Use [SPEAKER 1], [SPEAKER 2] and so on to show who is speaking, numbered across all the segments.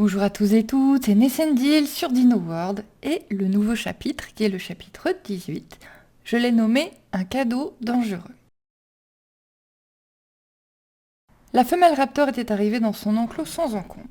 [SPEAKER 1] Bonjour à tous et toutes, c'est Nessendil sur Dino World et le nouveau chapitre qui est le chapitre 18, je l'ai nommé un cadeau dangereux. La femelle raptor était arrivée dans son enclos sans encombre.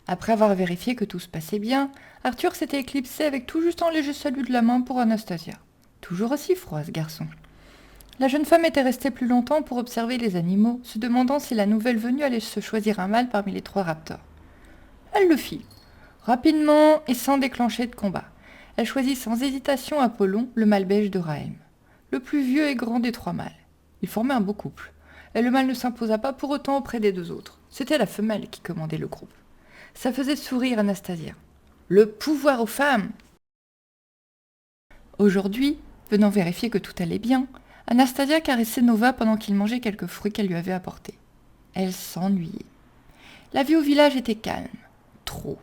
[SPEAKER 1] Après avoir vérifié que tout se passait bien, Arthur s'était éclipsé avec tout juste un léger salut de la main pour Anastasia. Toujours aussi froid ce garçon. La jeune femme était restée plus longtemps pour observer les animaux, se demandant si la nouvelle venue allait se choisir un mâle parmi les 3 raptors. Elle le fit. Rapidement et sans déclencher de combat, elle choisit sans hésitation Apollon, le mâle beige de Rahem, le plus vieux et grand des 3 mâles. Ils formaient un beau couple, et le mâle ne s'imposa pas pour autant auprès des 2 autres. C'était la femelle qui commandait le groupe. Ça faisait sourire Anastasia. Le pouvoir aux femmes! Aujourd'hui, venant vérifier que tout allait bien, Anastasia caressait Nova pendant qu'il mangeait quelques fruits qu'elle lui avait apportés. Elle s'ennuyait. La vie au village était calme. Trop.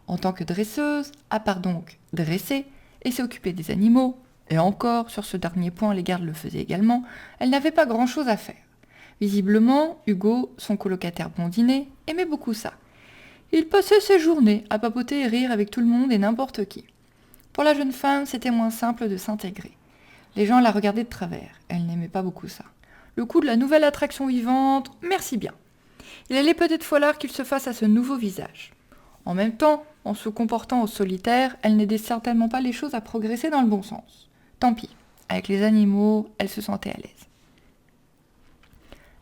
[SPEAKER 1] En tant que dresseuse, à part donc dresser et s'occuper des animaux, et encore, sur ce dernier point, les gardes le faisaient également, elle n'avait pas grand-chose à faire. Visiblement, Hugo, son colocataire blondinet, aimait beaucoup ça. Il passait ses journées à papoter et rire avec tout le monde et n'importe qui. Pour la jeune femme, c'était moins simple de s'intégrer. Les gens la regardaient de travers, elle n'aimait pas beaucoup ça. Le coup de la nouvelle attraction vivante, merci bien. Il allait peut-être falloir qu'il se fasse à ce nouveau visage. En même temps, en se comportant au solitaire, elle n'aidait certainement pas les choses à progresser dans le bon sens. Tant pis, avec les animaux, elle se sentait à l'aise.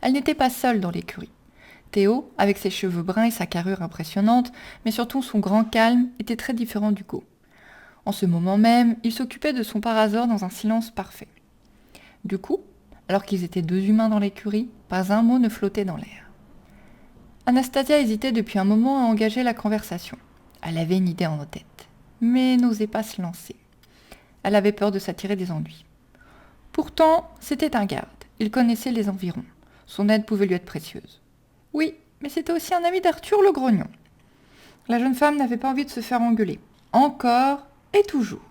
[SPEAKER 1] Elle n'était pas seule dans l'écurie. Théo, avec ses cheveux bruns et sa carrure impressionnante, mais surtout son grand calme, était très différent d'Hugo. En ce moment même, il s'occupait de son parasor dans un silence parfait. Du coup, alors qu'ils étaient 2 humains dans l'écurie, pas un mot ne flottait dans l'air. Anastasia hésitait depuis un moment à engager la conversation. Elle avait une idée en tête, mais n'osait pas se lancer. Elle avait peur de s'attirer des ennuis. Pourtant, c'était un garde. Il connaissait les environs. Son aide pouvait lui être précieuse. Oui, mais c'était aussi un ami d'Arthur le grognon. La jeune femme n'avait pas envie de se faire engueuler. Encore et toujours.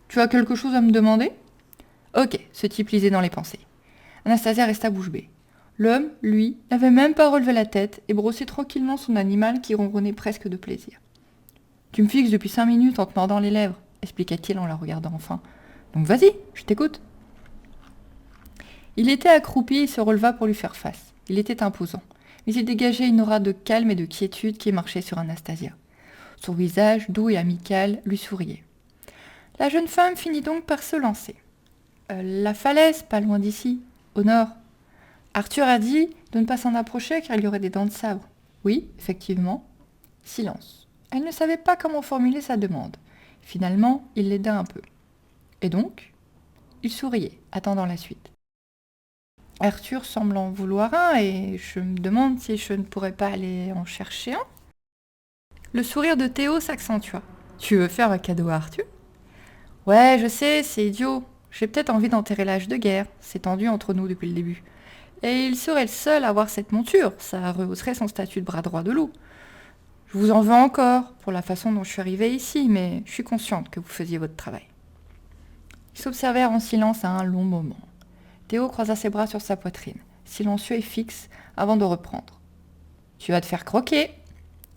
[SPEAKER 1] Tu as quelque chose à me demander ? Ok, ce type lisait dans les pensées. Anastasia resta bouche bée. L'homme, lui, n'avait même pas relevé la tête et brossait tranquillement son animal qui ronronnait presque de plaisir. « Tu me fixes depuis 5 minutes en te mordant les lèvres, » expliqua-t-il en la regardant enfin. « Donc vas-y, je t'écoute. » Il était accroupi et se releva pour lui faire face. Il était imposant, mais il dégageait une aura de calme et de quiétude qui marchait sur Anastasia. Son visage, doux et amical, lui souriait. La jeune femme finit donc par se lancer. La falaise, pas loin d'ici, au nord. Arthur a dit de ne pas s'en approcher car il y aurait des dents de sabre. Oui, effectivement. Silence. Elle ne savait pas comment formuler sa demande. Finalement, il l'aida un peu. Et donc ? Il souriait, attendant la suite. Arthur semble en vouloir un et je me demande si je ne pourrais pas aller en chercher un. Le sourire de Théo s'accentua. Tu veux faire un cadeau à Arthur ? Ouais, je sais, c'est idiot. J'ai peut-être envie d'enterrer l'âge de guerre. C'est tendu entre nous depuis le début. Et il serait le seul à avoir cette monture, ça rehausserait son statut de bras droit de loup. Je vous en veux encore pour la façon dont je suis arrivée ici, mais je suis consciente que vous faisiez votre travail. Ils s'observèrent en silence à un long moment. Théo croisa ses bras sur sa poitrine, silencieux et fixe, avant de reprendre. « Tu vas te faire croquer !»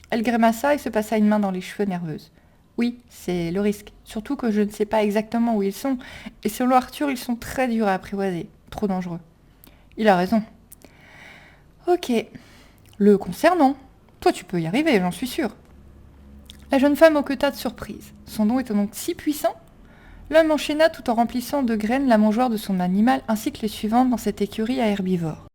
[SPEAKER 1] Elle grimaça et se passa une main dans les cheveux nerveuse. « Oui, c'est le risque, surtout que je ne sais pas exactement où ils sont, et selon Arthur, ils sont très durs à apprivoiser, trop dangereux. » Il a raison. Ok. Le concernant, toi tu peux y arriver, j'en suis sûre. La jeune femme hoqueta de surprise. Son don était donc si puissant ? L'homme enchaîna tout en remplissant de graines la mangeoire de son animal ainsi que les suivantes dans cette écurie à herbivores.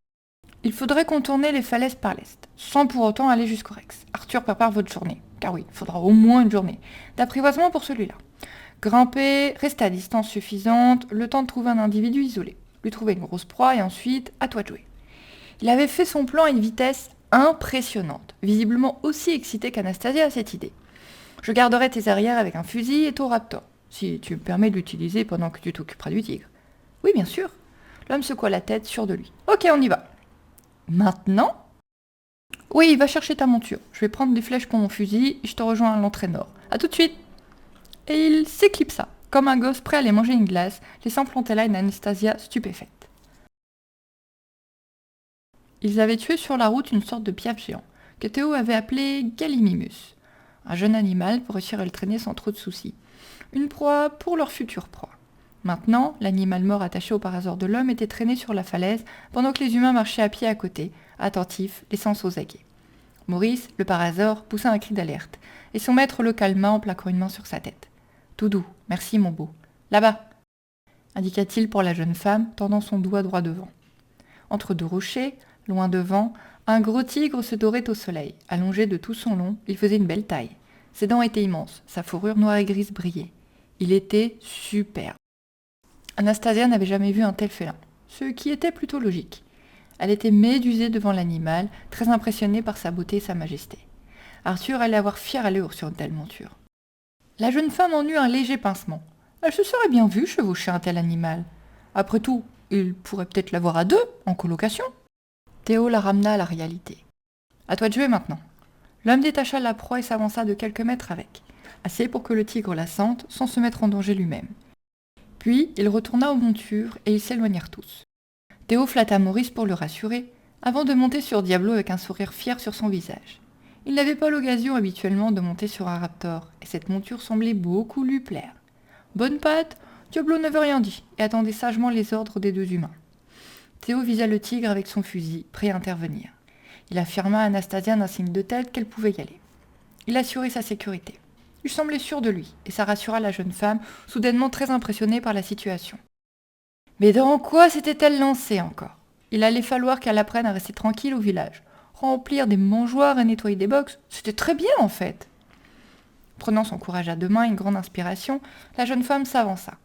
[SPEAKER 1] Il faudrait contourner les falaises par l'est, sans pour autant aller jusqu'au Rex. Arthur prépare votre journée, car oui, il faudra au moins une journée d'apprivoisement pour celui-là. Grimper, rester à distance suffisante, le temps de trouver un individu isolé. Lui trouver une grosse proie et ensuite, à toi de jouer. Il avait fait son plan à une vitesse impressionnante, visiblement aussi excité qu'Anastasia à cette idée. Je garderai tes arrières avec un fusil et ton raptor, si tu me permets de l'utiliser pendant que tu t'occuperas du tigre. Oui, bien sûr. L'homme secoua la tête, sûr de lui. Ok, on y va. Maintenant ? Oui, va chercher ta monture. Je vais prendre des flèches pour mon fusil et je te rejoins à l'entrée nord. À tout de suite. Et il s'éclipsa, comme un gosse prêt à aller manger une glace, laissant planter là une Anastasia stupéfaite. Ils avaient tué sur la route une sorte de piaf géant, que Théo avait appelé Gallimimus, un jeune animal pour réussir à le traîner sans trop de soucis. Une proie pour leur future proie. Maintenant, l'animal mort attaché au parasaure de l'homme était traîné sur la falaise pendant que les humains marchaient à pied à côté, attentifs, les sens aux aguets. Maurice, le parasaure, poussa un cri d'alerte, et son maître le calma en plaquant une main sur sa tête. « Tout doux, merci mon beau. Là-bas !» indiqua-t-il pour la jeune femme, tendant son doigt droit devant. Entre deux rochers, loin devant, un gros tigre se dorait au soleil. Allongé de tout son long, il faisait une belle taille. Ses dents étaient immenses, sa fourrure noire et grise brillait. Il était superbe. Anastasia n'avait jamais vu un tel félin, ce qui était plutôt logique. Elle était médusée devant l'animal, très impressionnée par sa beauté et sa majesté. Arthur allait avoir fière allure sur une telle monture. La jeune femme en eut un léger pincement. Elle se serait bien vue chevaucher un tel animal. Après tout, il pourrait peut-être l'avoir à deux, en colocation. Théo la ramena à la réalité. « À toi de jouer maintenant. » L'homme détacha la proie et s'avança de quelques mètres avec, assez pour que le tigre la sente sans se mettre en danger lui-même. Puis il retourna aux montures et ils s'éloignèrent tous. Théo flatta Maurice pour le rassurer, avant de monter sur Diablo avec un sourire fier sur son visage. Il n'avait pas l'occasion habituellement de monter sur un raptor, et cette monture semblait beaucoup lui plaire. Bonne patte, Diablo n'avait rien dit, et attendait sagement les ordres des deux humains. Théo visa le tigre avec son fusil, prêt à intervenir. Il affirma à Anastasia d'un signe de tête qu'elle pouvait y aller. Il assurait sa sécurité. Il semblait sûr de lui, et ça rassura la jeune femme, soudainement très impressionnée par la situation. Mais dans quoi s'était-elle lancée encore ? Il allait falloir qu'elle apprenne à rester tranquille au village. Remplir des mangeoires et nettoyer des box, c'était très bien en fait. Prenant son courage à deux mains et une grande inspiration, la jeune femme s'avança.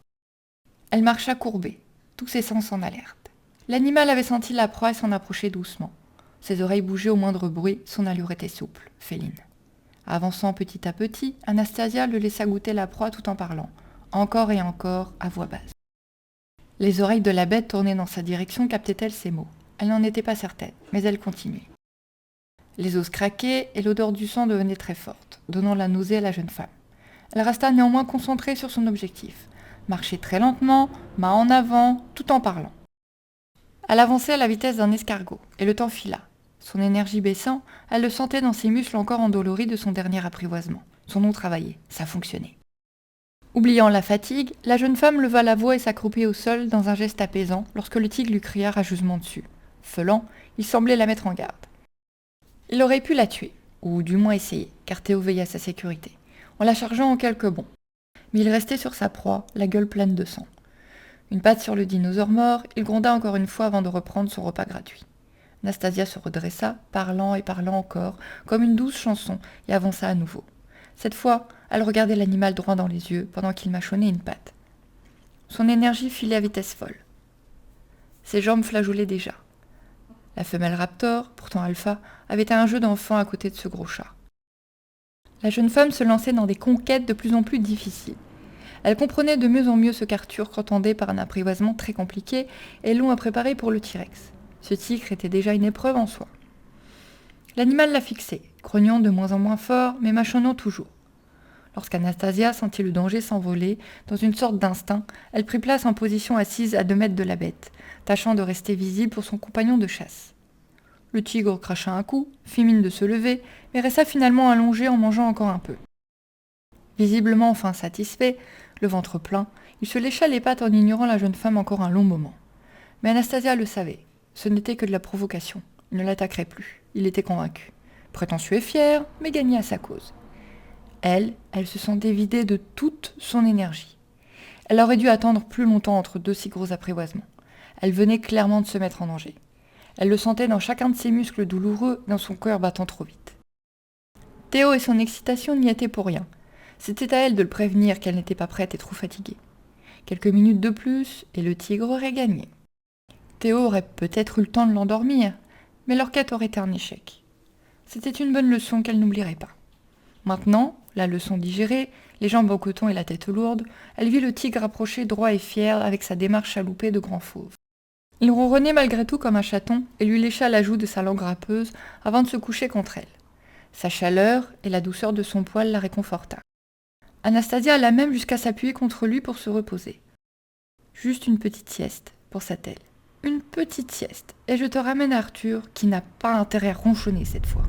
[SPEAKER 1] Elle marcha courbée, tous ses sens en alerte. L'animal avait senti la proie et s'en approchait doucement. Ses oreilles bougeaient au moindre bruit, son allure était souple, féline. Avançant petit à petit, Anastasia le laissa goûter la proie tout en parlant, encore et encore, à voix basse. Les oreilles de la bête tournées dans sa direction captaient-elles ces mots ? Elle n'en était pas certaine, mais elle continuait. Les os craquaient et l'odeur du sang devenait très forte, donnant la nausée à la jeune femme. Elle resta néanmoins concentrée sur son objectif, marcher très lentement, main en avant, tout en parlant. Elle avançait à la vitesse d'un escargot, et le temps fila. Son énergie baissant, elle le sentait dans ses muscles encore endoloris de son dernier apprivoisement. Son nom travaillait, ça fonctionnait. Oubliant la fatigue, la jeune femme leva la voix et s'accroupit au sol dans un geste apaisant lorsque le tigre lui cria rageusement dessus. Feulant, il semblait la mettre en garde. Il aurait pu la tuer, ou du moins essayer, car Théo veillait à sa sécurité, en la chargeant en quelques bonds. Mais il restait sur sa proie, la gueule pleine de sang. Une patte sur le dinosaure mort, il gronda encore une fois avant de reprendre son repas gratuit. Anastasia se redressa, parlant et parlant encore, comme une douce chanson, et avança à nouveau. Cette fois, elle regardait l'animal droit dans les yeux, pendant qu'il mâchonnait une patte. Son énergie filait à vitesse folle. Ses jambes flageolaient déjà. La femelle raptor, pourtant alpha, avait un jeu d'enfant à côté de ce gros chat. La jeune femme se lançait dans des conquêtes de plus en plus difficiles. Elle comprenait de mieux en mieux ce qu'Arthur entendait par un apprivoisement très compliqué et long à préparer pour le T-Rex. Ce tigre était déjà une épreuve en soi. L'animal la fixait, grognant de moins en moins fort, mais mâchonnant toujours. Lorsqu'Anastasia sentit le danger s'envoler, dans une sorte d'instinct, elle prit place en position assise à 2 mètres de la bête, tâchant de rester visible pour son compagnon de chasse. Le tigre cracha un coup, fit mine de se lever, mais resta finalement allongé en mangeant encore un peu. Visiblement enfin satisfait, le ventre plein, il se lécha les pattes en ignorant la jeune femme encore un long moment. Mais Anastasia le savait, ce n'était que de la provocation, il ne l'attaquerait plus, il était convaincu. Prétentieux et fier, mais gagné à sa cause. Elle se sentait vidée de toute son énergie. Elle aurait dû attendre plus longtemps entre 2 si gros apprivoisements. Elle venait clairement de se mettre en danger. Elle le sentait dans chacun de ses muscles douloureux, dans son cœur battant trop vite. Théo et son excitation n'y étaient pour rien. C'était à elle de le prévenir qu'elle n'était pas prête et trop fatiguée. Quelques minutes de plus, et le tigre aurait gagné. Théo aurait peut-être eu le temps de l'endormir, mais leur quête aurait été un échec. C'était une bonne leçon qu'elle n'oublierait pas. Maintenant, la leçon digérée, les jambes en coton et la tête lourde, elle vit le tigre approcher droit et fier avec sa démarche chaloupée de grand fauve. Il ronronnait malgré tout comme un chaton et lui lécha la joue de sa langue râpeuse avant de se coucher contre elle. Sa chaleur et la douceur de son poil la réconforta. Anastasia alla même jusqu'à s'appuyer contre lui pour se reposer. Juste une petite sieste, pensa-t-elle. Une petite sieste, et je te ramène Arthur qui n'a pas intérêt à ronchonner cette fois.